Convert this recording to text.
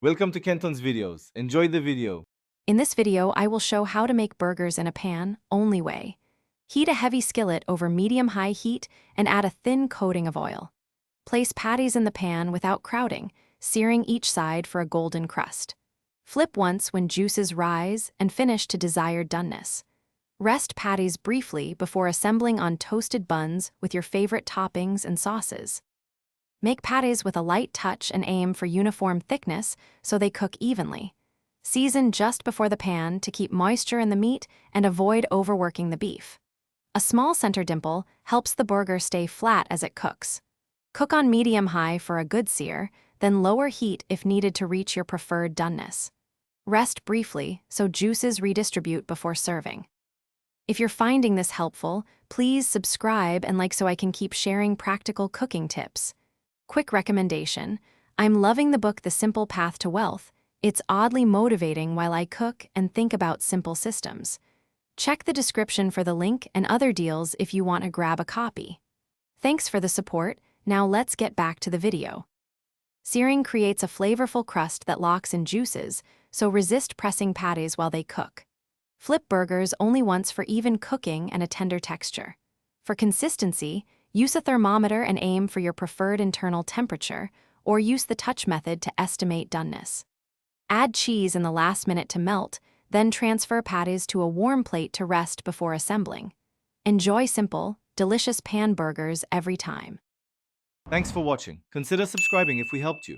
Welcome to Kenton's videos. Enjoy the video. In this video, I will show how to make burgers in a pan, only way. Heat a heavy skillet over medium-high heat and add a thin coating of oil. Place patties in the pan without crowding, searing each side for a golden crust. Flip once when juices rise and finish to desired doneness. Rest patties briefly before assembling on toasted buns with your favorite toppings and sauces. Make patties with a light touch and aim for uniform thickness so they cook evenly. Season just before the pan to keep moisture in the meat and avoid overworking the beef. A small center dimple helps the burger stay flat as it cooks. Cook on medium-high for a good sear, then lower heat if needed to reach your preferred doneness. Rest briefly so juices redistribute before serving. If you're finding this helpful, please subscribe and like so I can keep sharing practical cooking tips. Quick recommendation: I'm loving the book The Simple Path to Wealth. It's oddly motivating while I cook and think about simple systems. Check the description for the link and other deals if you want to grab a copy. Thanks for the support. Now let's get back to the video. Searing creates a flavorful crust that locks in juices, so resist pressing patties while they cook. Flip burgers only once for even cooking and a tender texture. For consistency, use a thermometer and aim for your preferred internal temperature, or use the touch method to estimate doneness. Add cheese in the last minute to melt, then transfer patties to a warm plate to rest before assembling. Enjoy simple, delicious pan burgers every time. Thanks for watching. Consider subscribing if we helped you.